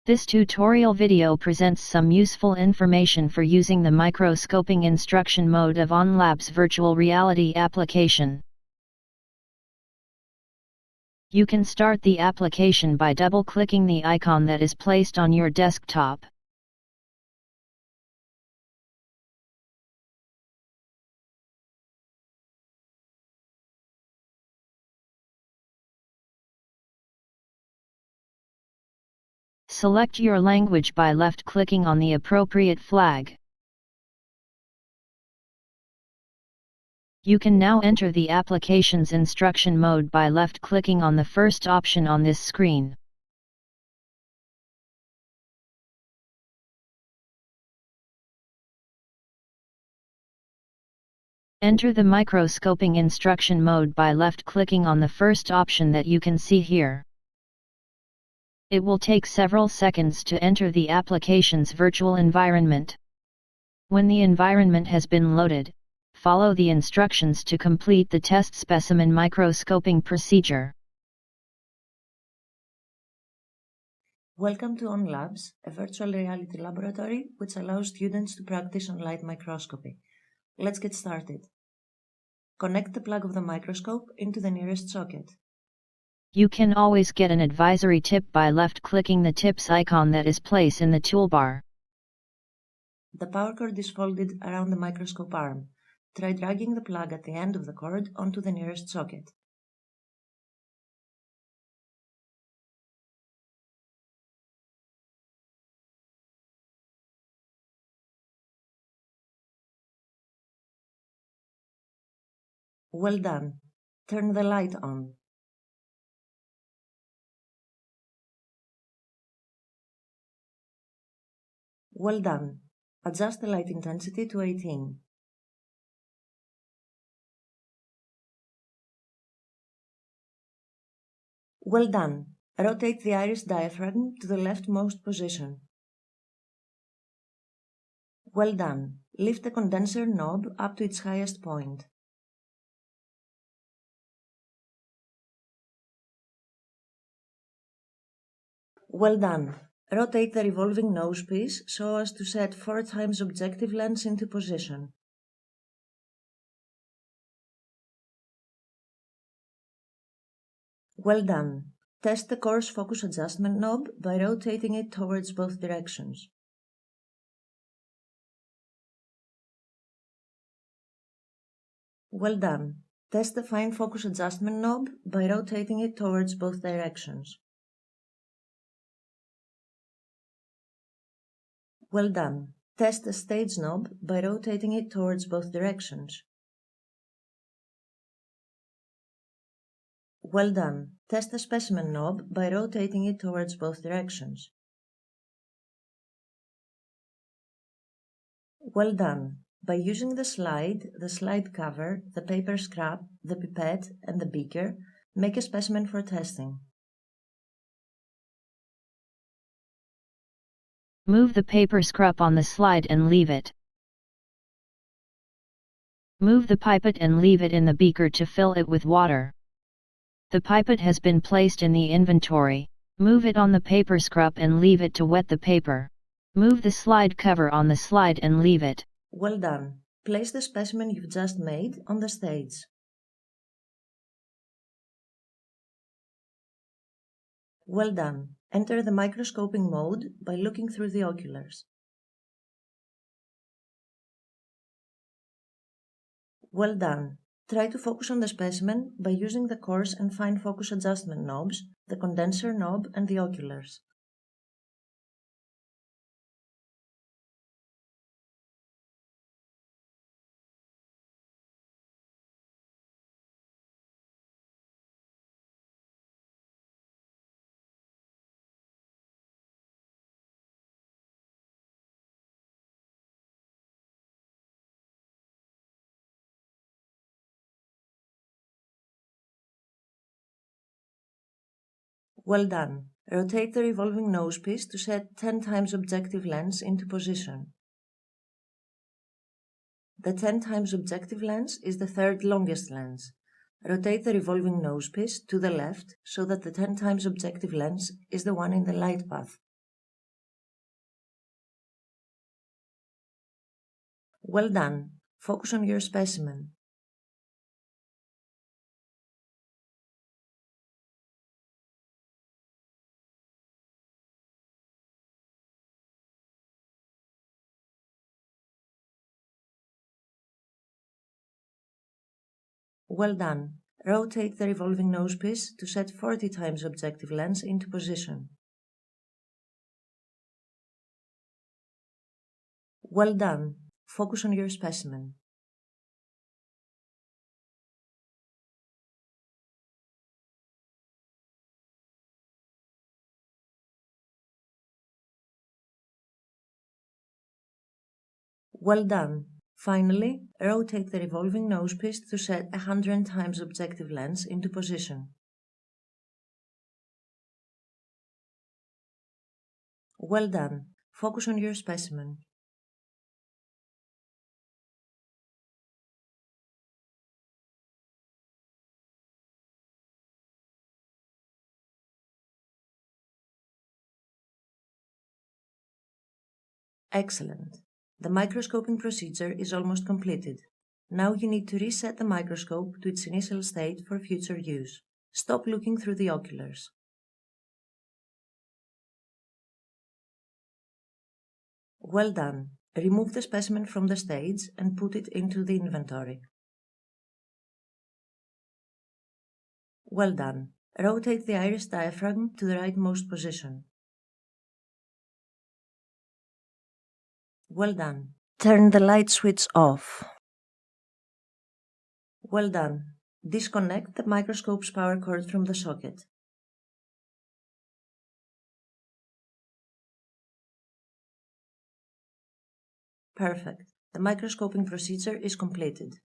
This tutorial video presents some useful information for using the microscoping instruction mode of Onlabs virtual reality application. You can start the application by double-clicking the icon that is placed on your desktop. Select your language by left-clicking on the appropriate flag. You can now enter the application's instruction mode by left-clicking on the first option on this screen. Enter the microscoping instruction mode by left-clicking on the first option that you can see here. It will take several seconds to enter the application's virtual environment. When the environment has been loaded, follow the instructions to complete the test specimen microscoping procedure. Welcome to Onlabs, a virtual reality laboratory which allows students to practice on light microscopy. Let's get started. Connect the plug of the microscope into the nearest socket. You can always get an advisory tip by left-clicking the tips icon that is placed in the toolbar. The power cord is folded around the microscope arm. Try dragging the plug at the end of the cord onto the nearest socket. Well done. Turn the light on. Well done. Adjust the light intensity to 18. Well done. Rotate the iris diaphragm to the leftmost position. Well done. Lift the condenser knob up to its highest point. Well done. Rotate the revolving nosepiece so as to set 4 times objective lens into position. Well done. Test the coarse focus adjustment knob by rotating it towards both directions. Well done. Test the fine focus adjustment knob by rotating it towards both directions. Well done. Test the stage knob by rotating it towards both directions. Well done. Test the specimen knob by rotating it towards both directions. Well done. By using the slide cover, the paper scrap, the pipette, and the beaker, make a specimen for testing. Move the paper scrap on the slide and leave it. Move the pipette and leave it in the beaker to fill it with water. The pipette has been placed in the inventory. Move it on the paper scrap and leave it to wet the paper. Move the slide cover on the slide and leave it. Well done. Place the specimen you've just made on the stage. Well done. Enter the microscoping mode by looking through the oculars. Well done. Try to focus on the specimen by using the coarse and fine focus adjustment knobs, the condenser knob, and the oculars. Well done. Rotate the revolving nosepiece to set 10 times objective lens into position. The 10 times objective lens is the third longest lens. Rotate the revolving nosepiece to the left so that the 10 times objective lens is the one in the light path. Well done. Focus on your specimen. Well done. Rotate the revolving nosepiece to set 40 times objective lens into position. Well done. Focus on your specimen. Well done. Finally, rotate the revolving nosepiece to set 100 times objective lens into position. Well done. Focus on your specimen. Excellent. The microscoping procedure is almost completed. Now you need to reset the microscope to its initial state for future use. Stop looking through the oculars. Well done. Remove the specimen from the stage and put it into the inventory. Well done. Rotate the iris diaphragm to the rightmost position. Well done. Turn the light switch off. Well done. Disconnect the microscope's power cord from the socket. Perfect. The microscoping procedure is completed.